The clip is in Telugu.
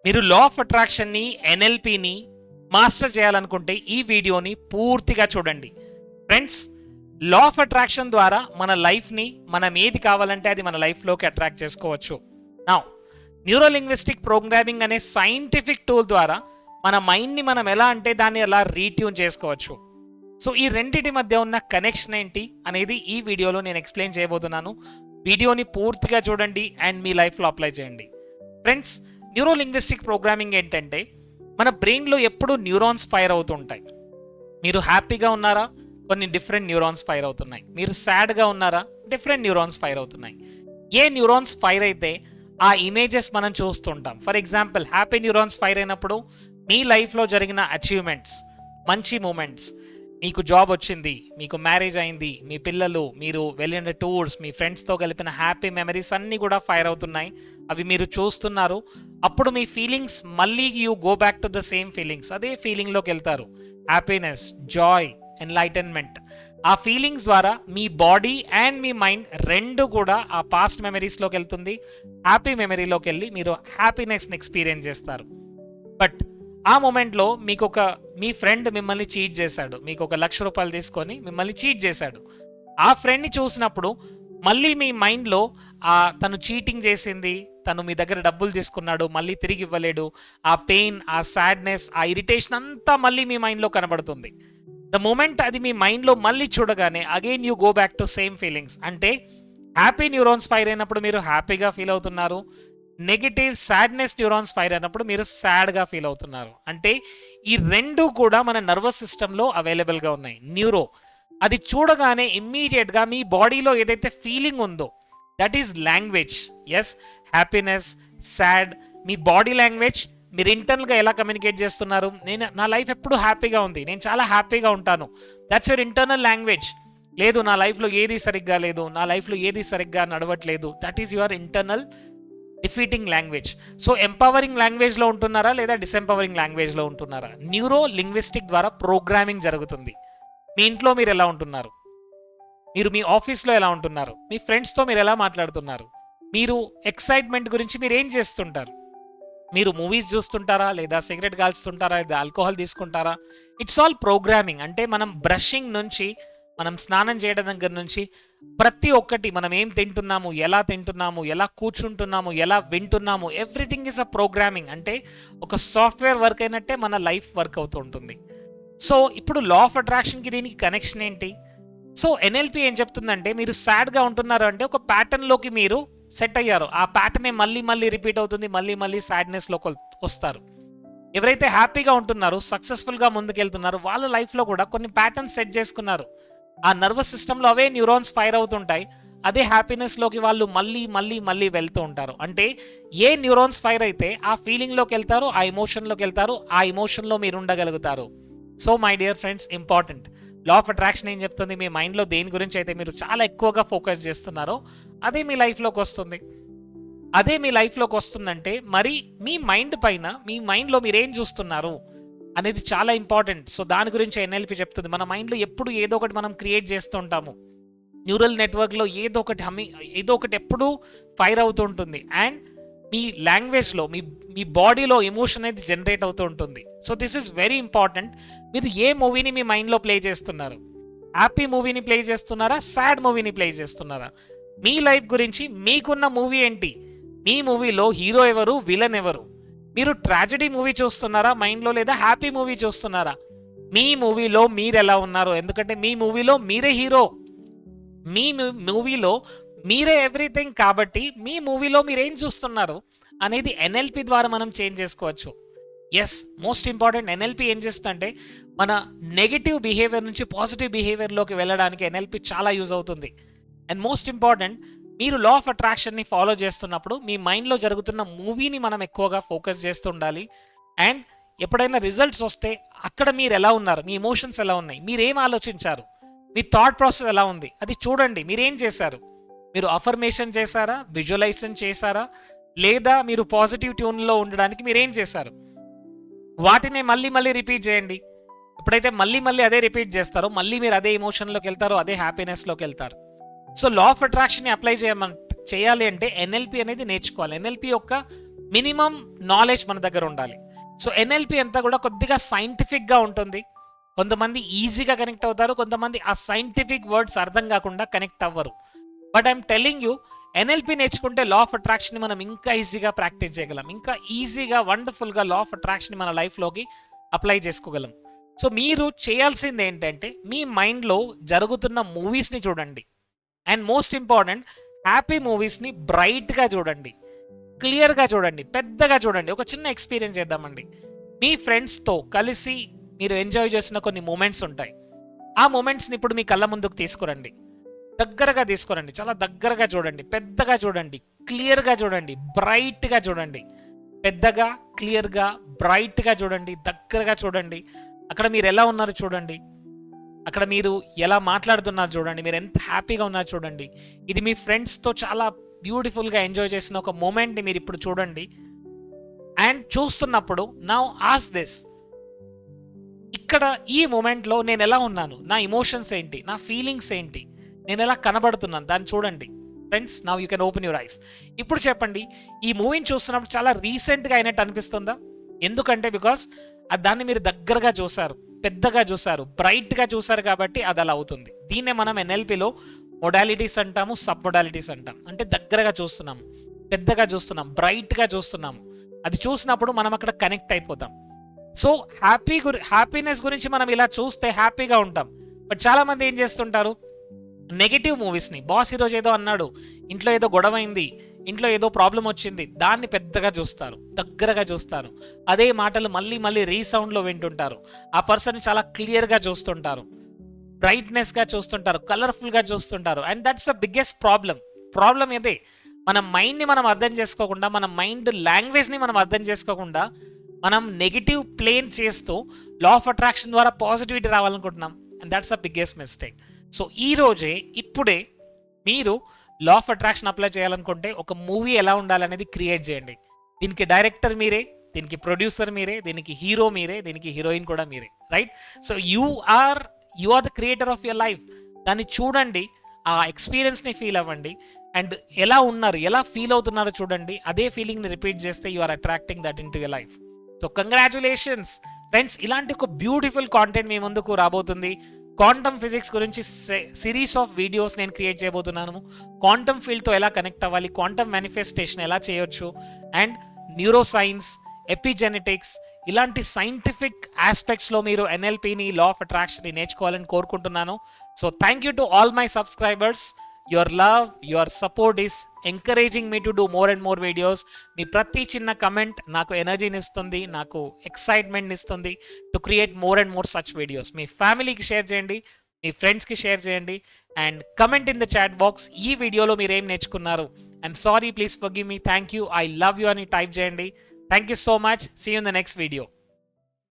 మీరు లా ఆఫ్ అట్రాక్షన్ని ఎన్ఎల్పిని మాస్టర్ చేయాలనుకుంటే ఈ వీడియోని పూర్తిగా చూడండి ఫ్రెండ్స్. లా ఆఫ్ అట్రాక్షన్ ద్వారా మన లైఫ్ని మనం ఏది కావాలంటే అది మన లైఫ్లోకి అట్రాక్ట్ చేసుకోవచ్చు. నౌ న్యూరో లింగ్విస్టిక్ ప్రోగ్రామింగ్ అనే సైంటిఫిక్ టూల్ ద్వారా మన మైండ్ని మనం ఎలా అంటే దాన్ని ఎలా రీట్యూన్ చేసుకోవచ్చు. సో ఈ రెండింటి మధ్య ఉన్న కనెక్షన్ ఏంటి అనేది ఈ వీడియోలో నేను ఎక్స్ప్లెయిన్ చేయబోతున్నాను. వీడియోని పూర్తిగా చూడండి అండ్ మీ లైఫ్లో అప్లై చేయండి. ఫ్రెండ్స్, న్యూరో లింగ్విస్టిక్ ప్రోగ్రామింగ్ ఏంటంటే మన బ్రెయిన్లో ఎప్పుడూ న్యూరాన్స్ ఫైర్ అవుతుంటాయి. మీరు హ్యాపీగా ఉన్నారా, కొన్ని డిఫరెంట్ న్యూరాన్స్ ఫైర్ అవుతున్నాయి. మీరు సాడ్గా ఉన్నారా, డిఫరెంట్ న్యూరాన్స్ ఫైర్ అవుతున్నాయి. ఏ న్యూరాన్స్ ఫైర్ అయితే ఆ ఇమేజెస్ మనం చూస్తుంటాం. For example, happy neurons fire అయినప్పుడు మీ లైఫ్లో జరిగిన అచీవ్మెంట్స్, మంచి మూమెంట్స్, మీకు జాబ్ వచ్చింది, మీకు మ్యారేజ్ అయింది, మీ పిల్లలు, మీరు వెళ్ళిన టూర్స్, మీ ఫ్రెండ్స్తో కలిపిన హ్యాపీ మెమరీస్ అన్నీ కూడా ఫైర్ అవుతున్నాయి. అవి మీరు చూస్తున్నారు. అప్పుడు మీ ఫీలింగ్స్ మళ్ళీ you go back to the same feelings, అదే ఫీలింగ్లోకి వెళ్తారు. Happiness, Joy, enlightenment. ఆ ఫీలింగ్స్ ద్వారా మీ బాడీ అండ్ మీ మైండ్ రెండు కూడా ఆ పాస్ట్ మెమరీస్లోకి వెళ్తుంది. హ్యాపీ మెమరీలోకి వెళ్ళి మీరు హ్యాపీనెస్ని ఎక్స్పీరియన్స్ చేస్తారు. బట్ ఆ మూమెంట్లో మీ ఫ్రెండ్ మిమ్మల్ని చీట్ చేశాడు. మీకు ₹1,00,000 తీసుకొని మిమ్మల్ని చీట్ చేశాడు. ఆ ఫ్రెండ్ని చూసినప్పుడు మళ్ళీ మీ మైండ్లో తను చీటింగ్ చేసింది, తను మీ దగ్గర డబ్బులు తీసుకున్నాడు, మళ్ళీ తిరిగి ఇవ్వలేడు, ఆ పెయిన్, ఆ సాడ్నెస్, ఆ ఇరిటేషన్ అంతా మళ్ళీ మీ మైండ్లో కనబడుతుంది. ద మూమెంట్ అది మీ మైండ్లో మళ్ళీ చూడగానే again you go back to same feelings. అంటే హ్యాపీ న్యూరాన్స్ ఫైర్ అయినప్పుడు మీరు హ్యాపీగా ఫీల్ అవుతున్నారు. నెగిటివ్ సాడ్నెస్ న్యూరాన్స్ ఫైర్ అయినప్పుడు మీరు సాడ్గా ఫీల్ అవుతున్నారు. అంటే ఈ రెండు కూడా మన నర్వస్ సిస్టంలో అవైలబుల్గా ఉన్నాయి. న్యూరో అది చూడగానే ఇమ్మీడియట్గా మీ బాడీలో ఏదైతే ఫీలింగ్ ఉందో that is language. Yes, happiness, sad, మీ బాడీ లాంగ్వేజ్. మీరు ఇంటర్నల్గా ఎలా కమ్యూనికేట్ చేస్తున్నారు, నా లైఫ్ ఎప్పుడు హ్యాపీగా ఉంది, నేను చాలా హ్యాపీగా ఉంటాను, దట్స్ యువర్ ఇంటర్నల్ లాంగ్వేజ్. లేదు, నా లైఫ్లో ఏది సరిగ్గా లేదు, నా లైఫ్లో ఏది సరిగ్గా నడవట్లేదు, that is your internal defeating language. So empowering లాంగ్వేజ్లో ఉంటున్నారా లేదా డిసెంపవరింగ్ లాంగ్వేజ్లో ఉంటున్నారా? న్యూరో లింగ్విస్టిక్ ద్వారా ప్రోగ్రామింగ్ జరుగుతుంది. మీ ఇంట్లో మీరు ఎలా ఉంటున్నారు, మీరు మీ ఆఫీస్లో ఎలా ఉంటున్నారు, మీ ఫ్రెండ్స్తో మీరు ఎలా మాట్లాడుతున్నారు, మీరు ఎక్సైట్మెంట్ గురించి మీరు ఏం చేస్తుంటారు, మీరు మూవీస్ చూస్తుంటారా లేదా సిగరెట్ కాల్చుతుంటారా లేదా ఆల్కహాల్ తీసుకుంటారా? It's all programming. అంటే మనం బ్రషింగ్ నుంచి, మనం స్నానం చేయడం దగ్గర నుంచి ప్రతి ఒక్కటి, మనం ఏం తింటున్నాము, ఎలా కూర్చుంటున్నాము, ఎలా వింటున్నాము, ఎవ్రీథింగ్ ఈజ్ అ ప్రోగ్రామింగ్. అంటే ఒక సాఫ్ట్వేర్ వర్క్ అయినట్టే మన లైఫ్ వర్క్ అవుతూ ఉంటుంది. సో ఇప్పుడు లా ఆఫ్ అట్రాక్షన్కి దీనికి కనెక్షన్ ఏంటి? సో ఎన్ఎల్పి ఏం చెప్తుందంటే, మీరు సాడ్గా ఉంటున్నారు అంటే ఒక ప్యాటర్న్లోకి మీరు సెట్ అయ్యారు. ఆ ప్యాటర్నే మళ్ళీ రిపీట్ అవుతుంది, మళ్ళీ సాడ్నెస్లోకి వస్తారు. ఎవరైతే హ్యాపీగా ఉంటున్నారో, సక్సెస్ఫుల్గా ముందుకెళ్తున్నారు, వాళ్ళ లైఫ్లో కూడా కొన్ని ప్యాటర్న్స్ సెట్ చేసుకున్నారు. ఆ నర్వస్ సిస్టంలో అవే న్యూరాన్స్ ఫైర్ అవుతుంటాయి. అదే హ్యాపీనెస్లోకి వాళ్ళు మళ్ళీ వెళ్తూ ఉంటారు. అంటే ఏ న్యూరాన్స్ ఫైర్ అయితే ఆ ఫీలింగ్లోకి వెళ్తారు, ఆ ఎమోషన్లోకి వెళ్తారు, ఆ ఎమోషన్లో మీరు ఉండగలుగుతారు. So my dear friends, important, law of attraction ఏం చెప్తుంది, మీ మైండ్లో దేని గురించి అయితే మీరు చాలా ఎక్కువగా ఫోకస్ చేస్తున్నారో అదే మీ లైఫ్లోకి వస్తుంది. అదే మీ లైఫ్లోకి వస్తుందంటే మరి మీ మైండ్ పైన, మీ మైండ్లో మీరు ఏం చూస్తున్నారు అనేది చాలా ఇంపార్టెంట్. సో దాని గురించి ఎన్ఎల్పి చెప్తుంది. మన మైండ్లో ఎప్పుడు ఏదో ఒకటి మనం క్రియేట్ చేస్తూ ఉంటాము. న్యూరల్ నెట్వర్క్లో ఏదో ఒకటి ఎప్పుడూ ఫైర్ అవుతూ ఉంటుంది. అండ్ మీ లాంగ్వేజ్లో, మీ బాడీలో ఎమోషన్ అనేది జనరేట్ అవుతూ ఉంటుంది. So this is very important. మీరు ఏ మూవీని మీ మైండ్లో ప్లే చేస్తున్నారు? హ్యాపీ మూవీని ప్లే చేస్తున్నారా, సాడ్ మూవీని ప్లే చేస్తున్నారా? మీ లైఫ్ గురించి మీకున్న మూవీ ఏంటి? మీ మూవీలో హీరో ఎవరు, విలన్ ఎవరు? మీరు ట్రాజెడీ మూవీ చూస్తున్నారా మైండ్లో, లేదా హ్యాపీ మూవీ చూస్తున్నారా? మీ మూవీలో మీరు ఎలా ఉన్నారు? ఎందుకంటే మీ మూవీలో మీరే హీరో, మీ మూవీలో మీరే ఎవ్రీథింగ్. కాబట్టి మీ మూవీలో మీరేం చూస్తున్నారు అనేది ఎన్ఎల్పి ద్వారా మనం చేంజ్ చేసుకోవచ్చు. ఎస్, మోస్ట్ ఇంపార్టెంట్, ఎన్ఎల్పి ఏం చేస్తుందంటే మన నెగిటివ్ బిహేవియర్ నుంచి పాజిటివ్ బిహేవియర్లోకి వెళ్ళడానికి ఎన్ఎల్పి చాలా యూజ్ అవుతుంది. అండ్ మోస్ట్ ఇంపార్టెంట్, మీరు లా ఆఫ్ అట్రాక్షన్ని ఫాలో చేస్తున్నప్పుడు మీ మైండ్లో జరుగుతున్న మూవీని మనం ఎక్కువగా ఫోకస్ చేస్తూ ఉండాలి. అండ్ ఎప్పుడైనా రిజల్ట్స్ వస్తే అక్కడ మీరు ఎలా ఉన్నారు, మీ ఎమోషన్స్ ఎలా ఉన్నాయి, మీరేం ఆలోచించారు, మీ థాట్ ప్రాసెస్ ఎలా ఉంది, అది చూడండి. మీరేం చేశారు? మీరు అఫర్మేషన్ చేశారా, విజువలైజేషన్ చేశారా, లేదా మీరు పాజిటివ్ ట్యూన్లో ఉండడానికి మీరేం చేశారు? వాటినే మళ్ళీ రిపీట్ చేయండి. ఎప్పుడైతే మళ్ళీ అదే రిపీట్ చేస్తారో మళ్ళీ మీరు అదే ఎమోషన్లోకి వెళ్తారో, అదే హ్యాపీనెస్లోకి వెళ్తారు. సో లా ఆఫ్ అట్రాక్షన్ని అప్లై చేయాలి అంటే ఎన్ఎల్పి అనేది నేర్చుకోవాలి. ఎన్ఎల్పి యొక్క మినిమం నాలెడ్జ్ మన దగ్గర ఉండాలి. సో ఎన్ఎల్పి అంతా కూడా కొద్దిగా సైంటిఫిక్గా ఉంటుంది. కొంతమంది ఈజీగా కనెక్ట్ అవుతారు, కొంతమంది ఆ సైంటిఫిక్ వర్డ్స్ అర్థం కాకుండా కనెక్ట్ అవ్వరు. But I'm telling you, NLP నేర్చుకుంటే లా ఆఫ్ అట్రాక్షన్ మనం ఇంకా ఈజీగా ప్రాక్టీస్ చేయగలం, ఇంకా ఈజీగా వండర్ఫుల్గా లా ఆఫ్ అట్రాక్షన్ మన లైఫ్లోకి అప్లై చేసుకోగలం. సో మీరు చేయాల్సింది ఏంటంటే మీ మైండ్లో జరుగుతున్న మూవీస్ని చూడండి, అండ్ మోస్ట్ ఇంపార్టెంట్ హ్యాపీ మూవీస్ని బ్రైట్గా చూడండి, క్లియర్గా చూడండి, పెద్దగా చూడండి. ఒక చిన్న ఎక్స్పీరియన్స్ చేద్దామండి. మీ ఫ్రెండ్స్తో కలిసి మీరు ఎంజాయ్ చేసిన కొన్ని మూమెంట్స్ ఉంటాయి. ఆ మూమెంట్స్ని ఇప్పుడు మీ కళ్ళ ముందుకు తీసుకురండి, దగ్గరగా తీసుకురండి, చాలా దగ్గరగా చూడండి, పెద్దగా చూడండి, క్లియర్గా చూడండి, బ్రైట్గా చూడండి. పెద్దగా, క్లియర్గా, బ్రైట్గా చూడండి, దగ్గరగా చూడండి. అక్కడ మీరు ఎలా ఉన్నారు చూడండి, అక్కడ మీరు ఎలా మాట్లాడుతున్నారు చూడండి, మీరు ఎంత హ్యాపీగా ఉన్నారు చూడండి. ఇది మీ ఫ్రెండ్స్తో చాలా బ్యూటిఫుల్గా ఎంజాయ్ చేసిన ఒక మూమెంట్ని మీరు ఇప్పుడు చూడండి. అండ్ చూస్తున్నప్పుడు నౌ ఆస్క్ దిస్, ఇక్కడ ఈ మూమెంట్లో నేను ఎలా ఉన్నాను, నా ఎమోషన్స్ ఏంటి, నా ఫీలింగ్స్ ఏంటి, నేను ఎలా కనబడుతున్నాను, దాన్ని చూడండి. Friends, now you can open your eyes. ఇప్పుడు చెప్పండి, ఈ మూవీని చూస్తున్నప్పుడు చాలా రీసెంట్గా అయినట్టు అనిపిస్తుందా? ఎందుకంటే బికాస్ దాన్ని మీరు దగ్గరగా చూసారు, పెద్దగా చూసారు, బ్రైట్గా చూసారు, కాబట్టి అది అలా అవుతుంది. దీన్నే మనం ఎన్ఎల్పిలో మొడాలిటీస్ అంటాము, సబ్ మొడాలిటీస్ అంటాం. అంటే దగ్గరగా చూస్తున్నాము, పెద్దగా చూస్తున్నాం, బ్రైట్గా చూస్తున్నాము. అది చూసినప్పుడు మనం అక్కడ కనెక్ట్ అయిపోతాం. సో హ్యాపీనెస్ గురించి మనం ఇలా చూస్తే హ్యాపీగా ఉంటాం. బట్ చాలా మంది ఏం చేస్తుంటారు, నెగిటివ్ మూవీస్ని, బాస్ ఈరోజు ఏదో అన్నాడు, ఇంట్లో ఏదో గొడవ అయింది, ఇంట్లో ఏదో ప్రాబ్లం వచ్చింది, దాన్ని పెద్దగా చూస్తారు, దగ్గరగా చూస్తారు. అదే మాటలు మళ్ళీ మళ్ళీ రీసౌండ్లో వింటుంటారు. ఆ పర్సన్ చాలా క్లియర్గా చూస్తుంటారు, బ్రైట్నెస్గా చూస్తుంటారు, కలర్ఫుల్గా చూస్తుంటారు. And that's the biggest problem ఇదే. మన మైండ్ని మనం అర్థం చేసుకోకుండా, మన మైండ్ లాంగ్వేజ్ని మనం అర్థం చేసుకోకుండా, మనం నెగిటివ్ ప్లేన్ చేస్తూ లా ఆఫ్ అట్రాక్షన్ ద్వారా పాజిటివిటీ రావాలనుకుంటున్నాం. And that's the biggest mistake. So ఇప్పుడే మీరు లా ఆఫ్ అట్రాక్షన్ అప్లై చేయాలనుకుంటే ఒక మూవీ ఎలా ఉండాలనేది క్రియేట్ చేయండి. దీనికి డైరెక్టర్ మీరే, దీనికి ప్రొడ్యూసర్ మీరే, దీనికి హీరో మీరే, దీనికి హీరోయిన్ కూడా మీరే, right? So you are the creator of your life. దాన్ని చూడండి, ఆ ఎక్స్పీరియన్స్ని ఫీల్ అవ్వండి, అండ్ ఎలా ఉన్నారు, ఎలా ఫీల్ అవుతున్నారో చూడండి. అదే ఫీలింగ్ని రిపీట్ చేస్తే you are attracting that into your life. So congratulations friends, ఇలాంటి ఒక బ్యూటిఫుల్ కాంటెంట్ మీ ముందుకు రాబోతుంది. క్వాంటమ్ ఫిజిక్స్ గురించి సిరీస్ ఆఫ్ వీడియోస్ నేను క్రియేట్ చేయబోతున్నాను. క్వాంటమ్ ఫీల్డ్తో ఎలా కనెక్ట్ అవ్వాలి, క్వాంటమ్ మేనిఫెస్టేషన్ ఎలా చేయొచ్చు, అండ్ న్యూరో సైన్స్, ఎపిజెనెటిక్స్, ఇలాంటి సైంటిఫిక్ ఆస్పెక్ట్స్లో మీరు ఎన్ఎల్పిని, లా ఆఫ్ అట్రాక్షన్ని నేర్చుకోవాలని కోరుకుంటున్నాను. So thank you to all my subscribers. Your love, your support is encouraging me to do more and more videos. మీ ప్రతి చిన్న కమెంట్ నాకు ఎనర్జీని ఇస్తుంది, నాకు ఎక్సైట్మెంట్ని ఇస్తుంది to create more and more such videos. మీ ఫ్యామిలీకి షేర్ చేయండి, మీ ఫ్రెండ్స్కి షేర్ చేయండి, and comment in the chat box ఈ వీడియోలో మీరు ఏం నేర్చుకున్నారు. I'm sorry, please forgive me, thank you, I love you అని టైప్ చేయండి. Thank you so much. See you in the next video.